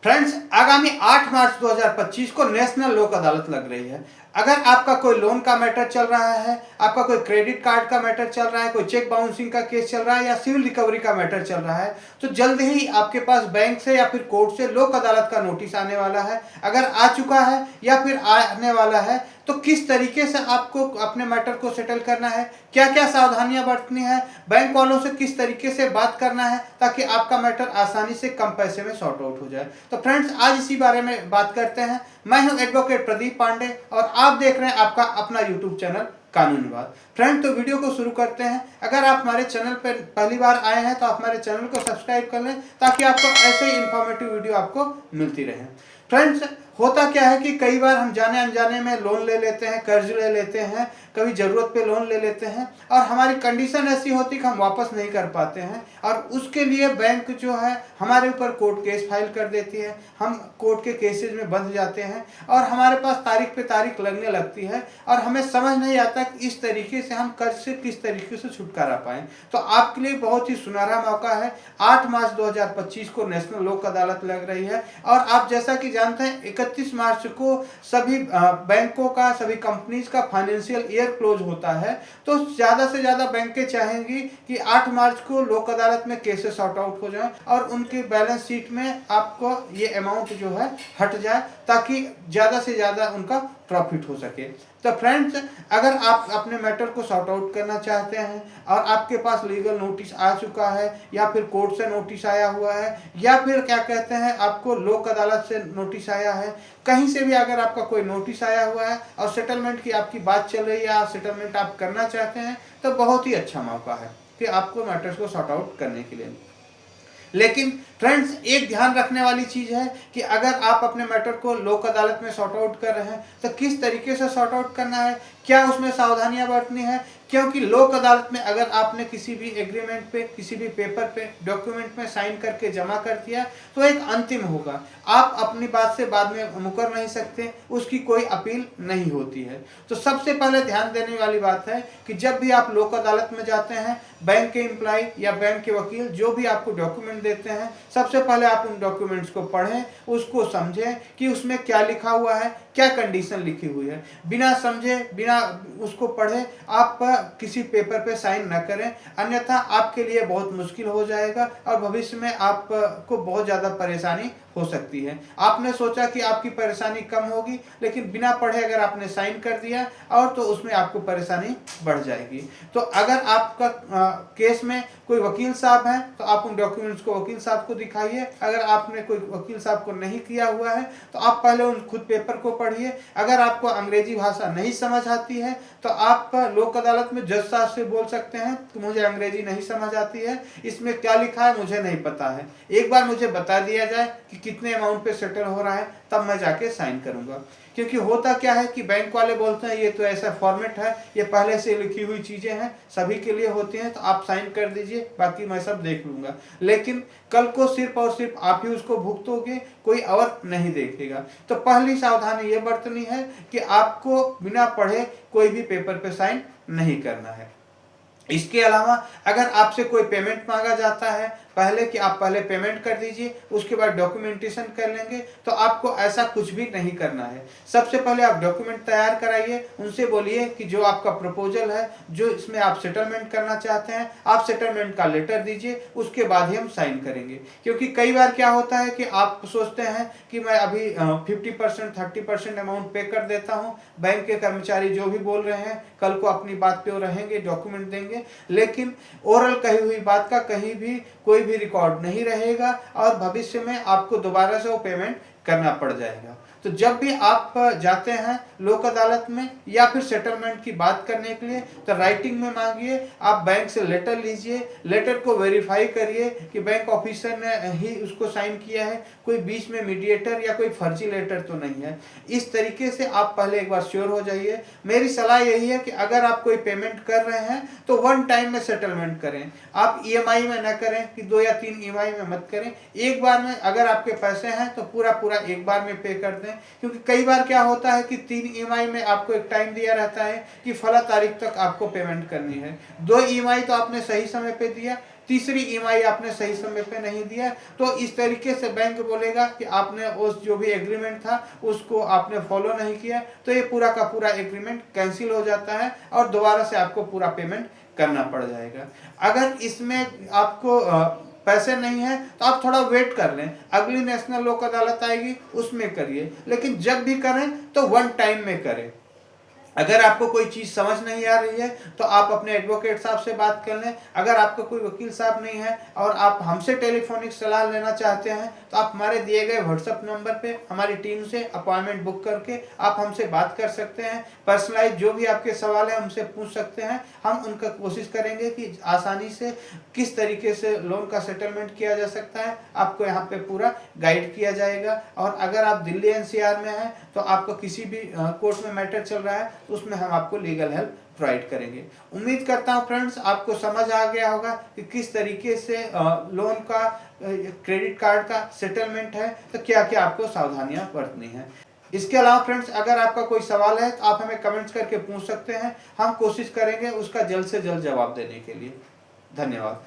Friends, आगामी 8 मार्च 2025 को national लोक अदालत लग रही है। अगर आपका कोई लोन का मैटर चल रहा है, आपका कोई क्रेडिट कार्ड का मैटर चल रहा है, कोई चेक बाउंसिंग का केस चल रहा है या सिविल रिकवरी का मैटर चल रहा है, तो जल्द ही आपके पास बैंक से या फिर कोर्ट से लोक अदालत का नोटिस आने वाला है। अगर आ चुका है या फिर आने वाला है तो किस तरीके से आपको अपने मैटर को सेटल करना है, क्या क्या सावधानियां बरतनी है, बैंक वालों से किस तरीके से बात करना है ताकि आपका मैटर आसानी से कम पैसे में सॉर्ट आउट हो जाए। तो फ्रेंड्स, आज इसी बारे में बात करते हैं। मैं हूं एडवोकेट प्रदीप पांडे और आप देख रहे हैं आपका अपना यूट्यूब चैनल कानूनी बात। फ्रेंड, तो वीडियो को शुरू करते हैं। अगर आप हमारे चैनल पर पहली बार आए हैं तो आप हमारे चैनल को सब्सक्राइब कर लें ताकि आपको ऐसे ही इंफॉर्मेटिव वीडियो आपको मिलती रहे। फ्रेंड्स, होता क्या है कि कई बार हम जाने अनजाने में लोन ले लेते हैं, कर्ज ले लेते हैं, कभी ज़रूरत पे लोन ले लेते हैं और हमारी कंडीशन ऐसी होती है कि हम वापस नहीं कर पाते हैं और उसके लिए बैंक जो है हमारे ऊपर कोर्ट केस फाइल कर देती है। हम कोर्ट के केसेस में बंध जाते हैं और हमारे पास तारीख पे तारीख लगने लगती है और हमें समझ नहीं आता कि इस तरीके से हम कर्ज से किस तरीके से छुटकारा पाएँ। तो आपके लिए बहुत ही सुनहरा मौका है। 8 मार्च 2025 को नेशनल लोक अदालत लग रही है और आप जैसा कि जानते हैं 31 मार्च को सभी बैंकों का, सभी कंपनीज का फाइनेंशियल ईयर क्लोज होता है। तो ज़्यादा से ज़्यादा बैंकें चाहेंगी कि 8 मार्च को लोक अदालत में केसेस सॉर्ट आउट हो जाएं और उनकी बैलेंस शीट में आपको ये अमाउंट जो है हट जाए ताकि ज़्यादा से ज़्यादा उनका प्रॉफिट हो सके। तो फ्रेंड्स, अगर आप अपने मैटर को सॉर्ट आउट करना चाहते हैं और आपके पास लीगल नोटिस आ चुका है या फिर कोर्ट से नोटिस आया हुआ है या फिर क्या कहते हैं आपको लोक अदालत से नोटिस आया है, कहीं से भी अगर आपका कोई नोटिस आया हुआ है और सेटलमेंट की आपकी बात चल रही है, सेटलमेंट आप करना चाहते हैं, तो बहुत ही अच्छा मौका है कि आपको मैटर्स को सॉर्ट आउट करने के लिए। लेकिन फ्रेंड्स, एक ध्यान रखने वाली चीज़ है कि अगर आप अपने मैटर को लोक अदालत में सॉर्ट आउट कर रहे हैं तो किस तरीके से सॉर्ट आउट करना है, क्या उसमें सावधानियां बरतनी है। क्योंकि लोक अदालत में अगर आपने किसी भी एग्रीमेंट पे, किसी भी पेपर पे, डॉक्यूमेंट में साइन करके जमा कर दिया तो एक अंतिम होगा। आप अपनी बात से बाद में मुकर नहीं सकते, उसकी कोई अपील नहीं होती है। तो सबसे पहले ध्यान देने वाली बात है कि जब भी आप लोक अदालत में जाते हैं, बैंक के एम्प्लॉय या बैंक के वकील जो भी आपको डॉक्यूमेंट देते हैं, सबसे पहले आप उन डॉक्यूमेंट्स को पढ़ें, उसको समझें कि उसमें क्या लिखा हुआ है, क्या कंडीशन लिखी हुई है। बिना समझे, बिना उसको पढ़े आप किसी पेपर पे साइन न करें, अन्यथा आपके लिए बहुत मुश्किल हो जाएगा और भविष्य में आपको बहुत ज़्यादा परेशानी हो सकती है। आपने सोचा कि आपकी परेशानी कम होगी, लेकिन बिना पढ़े अगर आपने साइन कर दिया और तो उसमें आपको परेशानी बढ़ जाएगी। तो अगर आपका केस में कोई वकील साहब हैं तो आप उन डॉक्यूमेंट्स को वकील साहब को दिखाइए। अगर आपने कोई वकील साहब को नहीं किया हुआ है तो आप पहले उन खुद पेपर को पढ़िए। अगर आपको अंग्रेजी भाषा नहीं समझ आती है तो आप लोक अदालत में जज साहब से बोल सकते हैं कि मुझे अंग्रेजी नहीं समझ आती है, इसमें क्या लिखा है मुझे नहीं पता है, एक बार मुझे बता दिया जाए कि कितने अमाउंट पे सेटल हो रहा है, तब मैं जाके साइन करूंगा। क्योंकि होता क्या है कि बैंक वाले बोलते हैं ये तो ऐसा फॉर्मेट है, ये पहले से लिखी हुई चीज़ें हैं, सभी के लिए होती हैं, तो आप साइन कर दीजिए, बाकी मैं सब देख लूँगा। लेकिन कल को सिर्फ और सिर्फ आप ही उसको भुगतोगे, कोई और नहीं देखेगा। तो पहली सावधानी ये बरतनी है कि आपको बिना पढ़े कोई भी पेपर पे साइन नहीं करना है। इसके अलावा अगर आपसे कोई पेमेंट मांगा जाता है पहले कि आप पहले पेमेंट कर दीजिए, उसके बाद डॉक्यूमेंटेशन कर लेंगे, तो आपको ऐसा कुछ भी नहीं करना है। सबसे पहले आप डॉक्यूमेंट तैयार कराइए, उनसे बोलिए कि जो आपका प्रपोजल है, जो इसमें आप सेटलमेंट करना चाहते हैं, आप सेटलमेंट का लेटर दीजिए, उसके बाद ही हम साइन करेंगे। क्योंकि कई बार क्या होता है कि आप सोचते हैं कि मैं अभी 50% 30% अमाउंट पे कर देता हूँ, बैंक के कर्मचारी जो भी बोल रहे हैं कल को अपनी बात पे वो रहेंगे, डॉक्यूमेंट देंगे, लेकिन ओरल कही हुई बात का कहीं भी कोई भी रिकॉर्ड नहीं रहेगा और भविष्य में आपको दोबारा से वो पेमेंट करना पड़ जाएगा। तो जब भी आप जाते हैं लोक अदालत में या फिर सेटलमेंट की बात करने के लिए तो राइटिंग में मांगिए, आप बैंक से लेटर लीजिए, लेटर को वेरीफाई करिए कि बैंक ऑफिसर ने ही उसको साइन किया है, कोई बीच में मीडिएटर या कोई फर्जी लेटर तो नहीं है। इस तरीके से आप पहले एक बार श्योर हो जाइए। मेरी सलाह यही है कि अगर आप कोई पेमेंट कर रहे हैं तो वन टाइम में सेटलमेंट करें, आप ईएमआई में न करें कि 2 या 3 ईएमआई में मत करें। एक बार में अगर आपके पैसे हैं तो पूरा एक बार में पे कर दें, क्योंकि कई बार क्या होता है कि 3 ईएमआई में आपको एक टाइम दिया रहता है कि फला तारीख तक आपको पेमेंट करनी है। 2 ईएमआई तो आपने सही समय पे दिया, तीसरी ईएमआई आपने सही समय पे नहीं दिया, तो इस तरीके से बैंक बोलेगा कि आपने उस जो भी एग्रीमेंट था उसको आपने फॉलो नहीं किया, तो ये पूरा का पूरा एग्रीमेंट कैंसिल हो जाता है और दोबारा से आपको पूरा पेमेंट करना पड़ जाएगा। अगर इसमें आपको पैसे नहीं है तो आप थोड़ा वेट कर लें, अगली नेशनल लोक अदालत आएगी उसमें करिए, लेकिन जब भी करें तो वन टाइम में करें। अगर आपको कोई चीज़ समझ नहीं आ रही है तो आप अपने एडवोकेट साहब से बात कर लें। अगर आपका कोई वकील साहब नहीं है और आप हमसे टेलीफोनिक सलाह लेना चाहते हैं तो आप हमारे दिए गए व्हाट्सएप नंबर पे हमारी टीम से अपॉइंटमेंट बुक करके आप हमसे बात कर सकते हैं। पर्सनलाइज जो भी आपके सवाल है हमसे पूछ सकते हैं। हम उनका कोशिश करेंगे कि आसानी से किस तरीके से लोन का सेटलमेंट किया जा सकता है, आपको यहाँ पे पूरा गाइड किया जाएगा। और अगर आप दिल्ली एनसीआर में हैं तो आपको किसी भी कोर्ट में मैटर चल रहा है तो उसमें हम आपको लीगल हेल्प प्रोवाइड करेंगे। उम्मीद करता हूँ फ्रेंड्स आपको समझ आ गया होगा कि किस तरीके से लोन का क्रेडिट कार्ड का सेटलमेंट है, तो क्या क्या आपको सावधानियां बरतनी है। इसके अलावा फ्रेंड्स अगर आपका कोई सवाल है तो आप हमें कमेंट्स करके पूछ सकते हैं, हम कोशिश करेंगे उसका जल्द से जल्द जवाब देने के लिए। धन्यवाद।